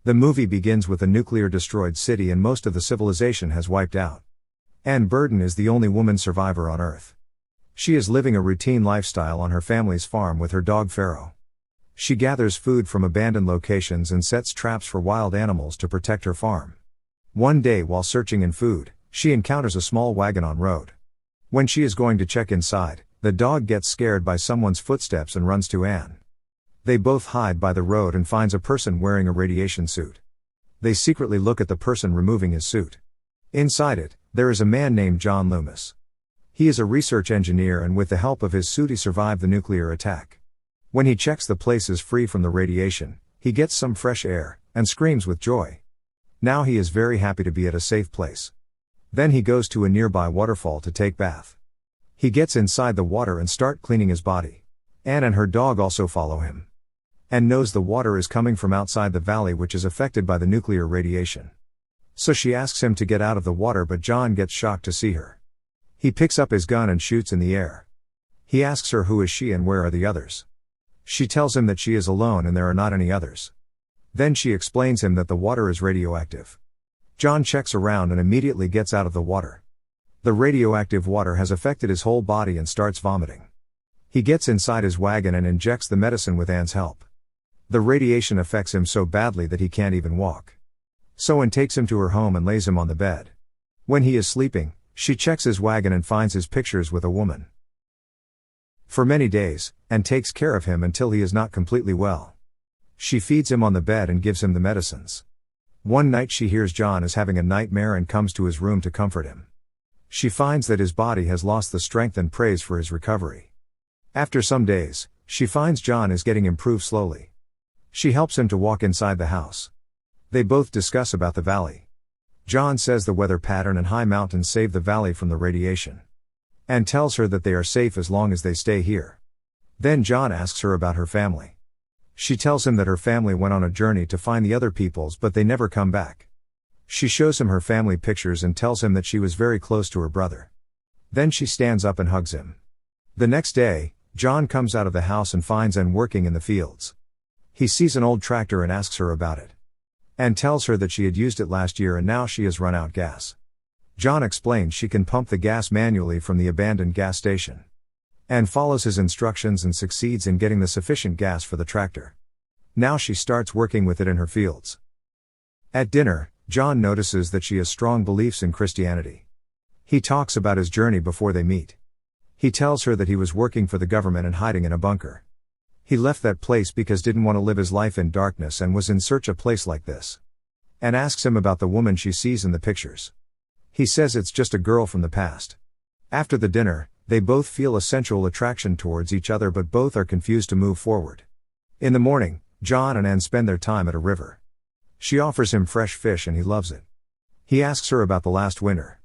The movie begins with a nuclear-destroyed city and most of the civilization has wiped out. Ann Burden is the only woman survivor on Earth. She is living a routine lifestyle on her family's farm with her dog Pharaoh. She gathers food from abandoned locations and sets traps for wild animals to protect her farm. One day while searching in food, she encounters a small wagon on road. When she is going to check inside, the dog gets scared by someone's footsteps and runs to Ann. They both hide by the road and finds a person wearing a radiation suit. They secretly look at the person removing his suit. Inside it, there is a man named John Loomis. He is a research engineer and with the help of his suit he survived the nuclear attack. When he checks the place is free from the radiation, he gets some fresh air, and screams with joy. Now he is very happy to be at a safe place. Then he goes to a nearby waterfall to take bath. He gets inside the water and start cleaning his body. Ann and her dog also follow him. Ann knows the water is coming from outside the valley which is affected by the nuclear radiation. So she asks him to get out of the water but John gets shocked to see her. He picks up his gun and shoots in the air. He asks her who is she and where are the others. She tells him that she is alone and there are not any others. Then she explains him that the water is radioactive. John checks around and immediately gets out of the water. The radioactive water has affected his whole body and starts vomiting. He gets inside his wagon and injects the medicine with Ann's help. The radiation affects him so badly that he can't even walk. So Ann takes him to her home and lays him on the bed. When he is sleeping, she checks his wagon and finds his pictures with a woman. For many days, Ann takes care of him until he is not completely well. She feeds him on the bed and gives him the medicines. One night she hears John is having a nightmare and comes to his room to comfort him. She finds that his body has lost the strength and prays for his recovery. After some days, she finds John is getting improved slowly. She helps him to walk inside the house. They both discuss about the valley. John says the weather pattern and high mountains save the valley from the radiation. Ann tells her that they are safe as long as they stay here. Then John asks her about her family. She tells him that her family went on a journey to find the other peoples but they never come back. She shows him her family pictures and tells him that she was very close to her brother. Then she stands up and hugs him. The next day, John comes out of the house and finds Ann working in the fields. He sees an old tractor and asks her about it. Ann tells her that she had used it last year and now she has run out gas. John explains she can pump the gas manually from the abandoned gas station. Ann follows his instructions and succeeds in getting the sufficient gas for the tractor. Now she starts working with it in her fields. At dinner, John notices that she has strong beliefs in Christianity. He talks about his journey before they meet. He tells her that he was working for the government and hiding in a bunker. He left that place because didn't want to live his life in darkness and was in search of a place like this. Ann asks him about the woman she sees in the pictures. He says it's just a girl from the past. After the dinner, they both feel a sensual attraction towards each other but both are confused to move forward. In the morning, John and Ann spend their time at a river. She offers him fresh fish and he loves it. He asks her about the last winter.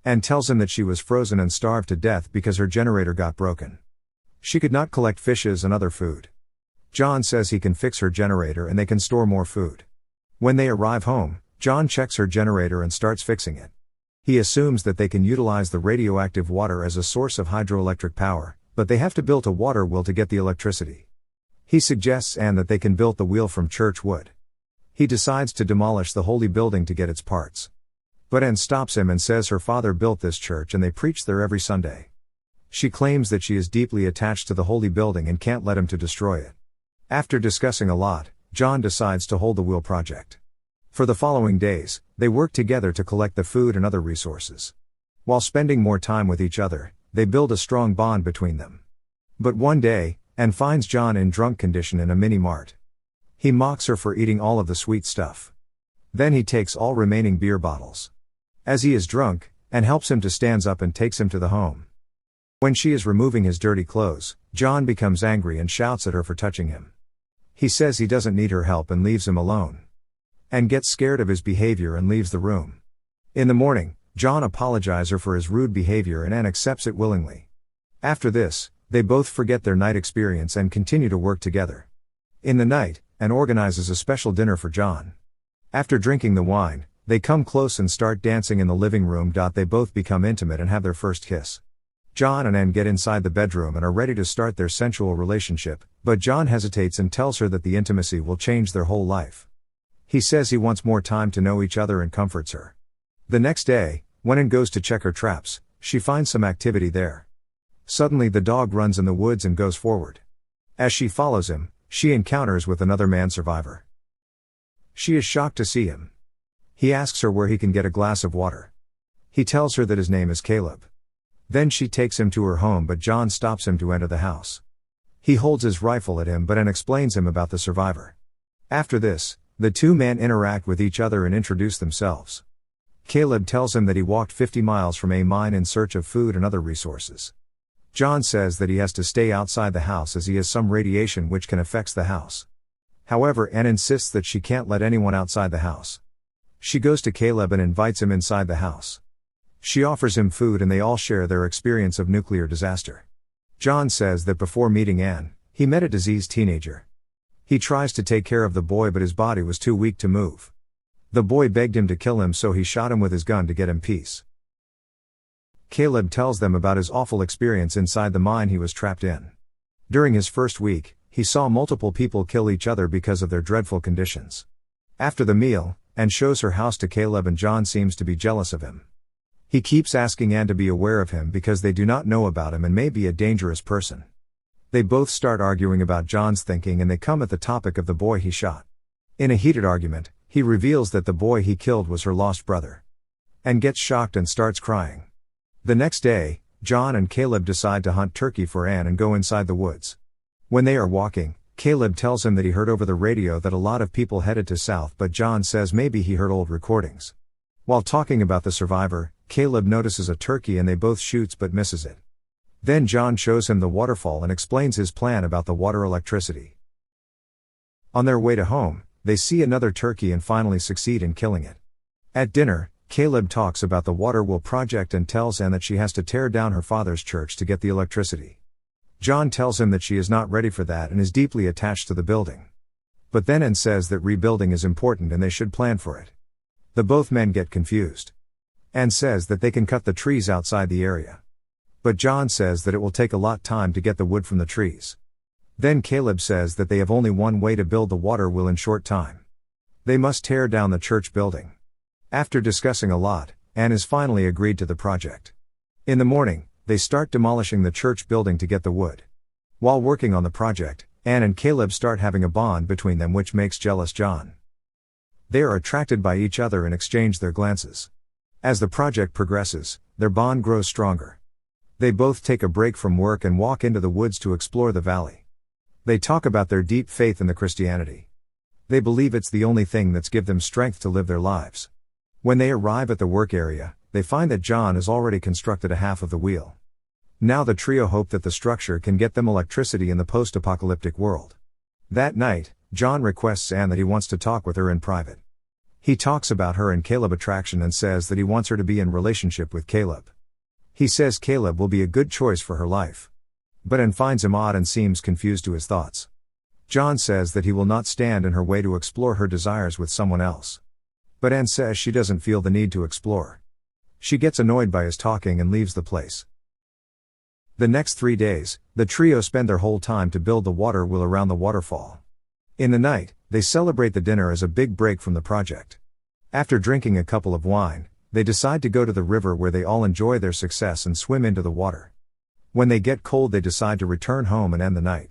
Ann tells him that she was frozen and starved to death because her generator got broken. She could not collect fishes and other food. John says he can fix her generator and they can store more food. When they arrive home, John checks her generator and starts fixing it. He assumes that they can utilize the radioactive water as a source of hydroelectric power, but they have to build a water wheel to get the electricity. He suggests Ann that they can build the wheel from church wood. He decides to demolish the holy building to get its parts. But Ann stops him and says her father built this church and they preach there every Sunday. She claims that she is deeply attached to the holy building and can't let him to destroy it. After discussing a lot, John decides to hold the wheel project. For the following days, they work together to collect the food and other resources. While spending more time with each other, they build a strong bond between them. But one day, Ann finds John in drunk condition in a mini-mart. He mocks her for eating all of the sweet stuff. Then he takes all remaining beer bottles. As he is drunk, Ann helps him to stand up and takes him to the home. When she is removing his dirty clothes, John becomes angry and shouts at her for touching him. He says he doesn't need her help and leaves him alone. Ann gets scared of his behavior and leaves the room. In the morning, John apologizes her for his rude behavior and Ann accepts it willingly. After this, they both forget their night experience and continue to work together. In the night, Ann organizes a special dinner for John. After drinking the wine, they come close and start dancing in the living room. They both become intimate and have their first kiss. John and Ann get inside the bedroom and are ready to start their sensual relationship, but John hesitates and tells her that the intimacy will change their whole life. He says he wants more time to know each other and comforts her. The next day, when Anne goes to check her traps, she finds some activity there. Suddenly the dog runs in the woods and goes forward. As she follows him, she encounters with another man survivor. She is shocked to see him. He asks her where he can get a glass of water. He tells her that his name is Caleb. Then she takes him to her home, but John stops him to enter the house. He holds his rifle at him but Anne explains him about the survivor. After this, the two men interact with each other and introduce themselves. Caleb tells him that he walked 50 miles from a mine in search of food and other resources. John says that he has to stay outside the house as he has some radiation which can affect the house. However, Anne insists that she can't let anyone outside the house. She goes to Caleb and invites him inside the house. She offers him food and they all share their experience of nuclear disaster. John says that before meeting Anne, he met a diseased teenager. He tries to take care of the boy but his body was too weak to move. The boy begged him to kill him, so he shot him with his gun to get him peace. Caleb tells them about his awful experience inside the mine he was trapped in. During his first week, he saw multiple people kill each other because of their dreadful conditions. After the meal, Anne shows her house to Caleb and John seems to be jealous of him. He keeps asking Anne to be aware of him because they do not know about him and may be a dangerous person. They both start arguing about John's thinking and they come at the topic of the boy he shot. In a heated argument, he reveals that the boy he killed was her lost brother. Anne gets shocked and starts crying. The next day, John and Caleb decide to hunt turkey for Anne and go inside the woods. When they are walking, Caleb tells him that he heard over the radio that a lot of people headed to south, but John says maybe he heard old recordings. While talking about the survivor, Caleb notices a turkey and they both shoots but misses it. Then John shows him the waterfall and explains his plan about the water electricity. On their way to home, they see another turkey and finally succeed in killing it. At dinner, Caleb talks about the water wheel project and tells Anne that she has to tear down her father's church to get the electricity. John tells him that she is not ready for that and is deeply attached to the building. But then Anne says that rebuilding is important and they should plan for it. The both men get confused. Anne says that they can cut the trees outside the area. But John says that it will take a lot of time to get the wood from the trees. Then Caleb says that they have only one way to build the water wheel in short time. They must tear down the church building. After discussing a lot, Anne is finally agreed to the project. In the morning, they start demolishing the church building to get the wood. While working on the project, Anne and Caleb start having a bond between them which makes jealous John. They are attracted by each other and exchange their glances. As the project progresses, their bond grows stronger. They both take a break from work and walk into the woods to explore the valley. They talk about their deep faith in the Christianity. They believe it's the only thing that's give them strength to live their lives. When they arrive at the work area, they find that John has already constructed a half of the wheel. Now the trio hope that the structure can get them electricity in the post-apocalyptic world. That night, John requests Anne that he wants to talk with her in private. He talks about her and Caleb attraction and says that he wants her to be in relationship with Caleb. He says Caleb will be a good choice for her life. But Anne finds him odd and seems confused to his thoughts. John says that he will not stand in her way to explore her desires with someone else. But Anne says she doesn't feel the need to explore. She gets annoyed by his talking and leaves the place. The next 3 days, the trio spend their whole time to build the water wheel around the waterfall. In the night, they celebrate the dinner as a big break from the project. After drinking a couple of wine, they decide to go to the river where they all enjoy their success and swim into the water. When they get cold, they decide to return home and end the night.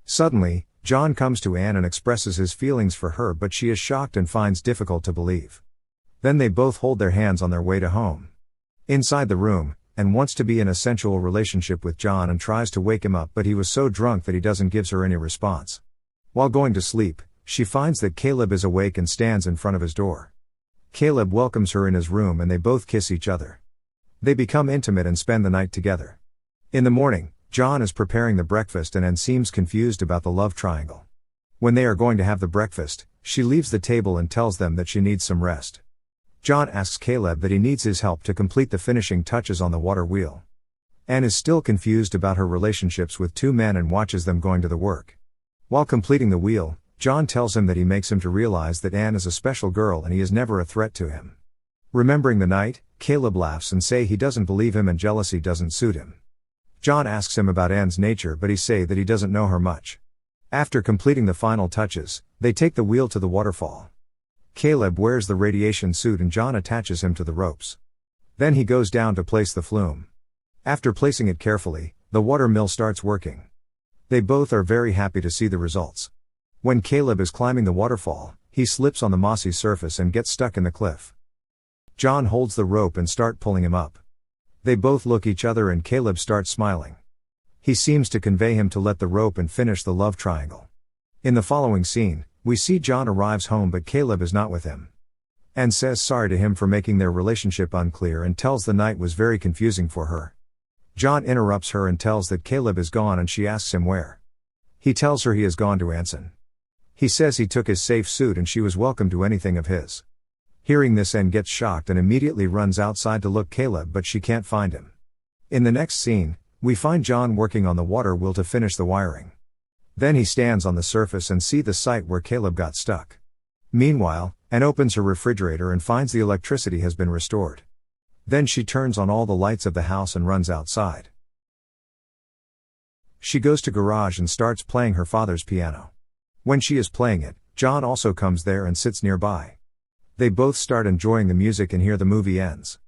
Suddenly, John comes to Anne and expresses his feelings for her, but she is shocked and finds difficult to believe. Then they both hold their hands on their way to home. Inside the room, Anne wants to be in a sensual relationship with John and tries to wake him up, but he was so drunk that he doesn't give her any response. While going to sleep, she finds that Caleb is awake and stands in front of his door. Caleb welcomes her in his room and they both kiss each other. They become intimate and spend the night together. In the morning, John is preparing the breakfast and Anne seems confused about the love triangle. When they are going to have the breakfast, she leaves the table and tells them that she needs some rest. John asks Caleb that he needs his help to complete the finishing touches on the water wheel. Anne is still confused about her relationships with two men and watches them going to the work. While completing the wheel, John tells him that he makes him to realize that Anne is a special girl and he is never a threat to him. Remembering the night, Caleb laughs and says he doesn't believe him and jealousy doesn't suit him. John asks him about Anne's nature, but he says that he doesn't know her much. After completing the final touches, they take the wheel to the waterfall. Caleb wears the radiation suit and John attaches him to the ropes. Then he goes down to place the flume. After placing it carefully, the water mill starts working. They both are very happy to see the results. When Caleb is climbing the waterfall, he slips on the mossy surface and gets stuck in the cliff. John holds the rope and starts pulling him up. They both look each other and Caleb starts smiling. He seems to convey him to let the rope and finish the love triangle. In the following scene, we see John arrives home but Caleb is not with him. And says sorry to him for making their relationship unclear and tells the night was very confusing for her. John interrupts her and tells that Caleb is gone and she asks him where. He tells her he has gone to Anson. He says he took his safe suit and she was welcome to anything of his. Hearing this, Anne gets shocked and immediately runs outside to look Caleb but she can't find him. In the next scene, we find John working on the water wheel to finish the wiring. Then he stands on the surface and see the site where Caleb got stuck. Meanwhile, Anne opens her refrigerator and finds the electricity has been restored. Then she turns on all the lights of the house and runs outside. She goes to garage and starts playing her father's piano. When she is playing it, John also comes there and sits nearby. They both start enjoying the music and here the movie ends.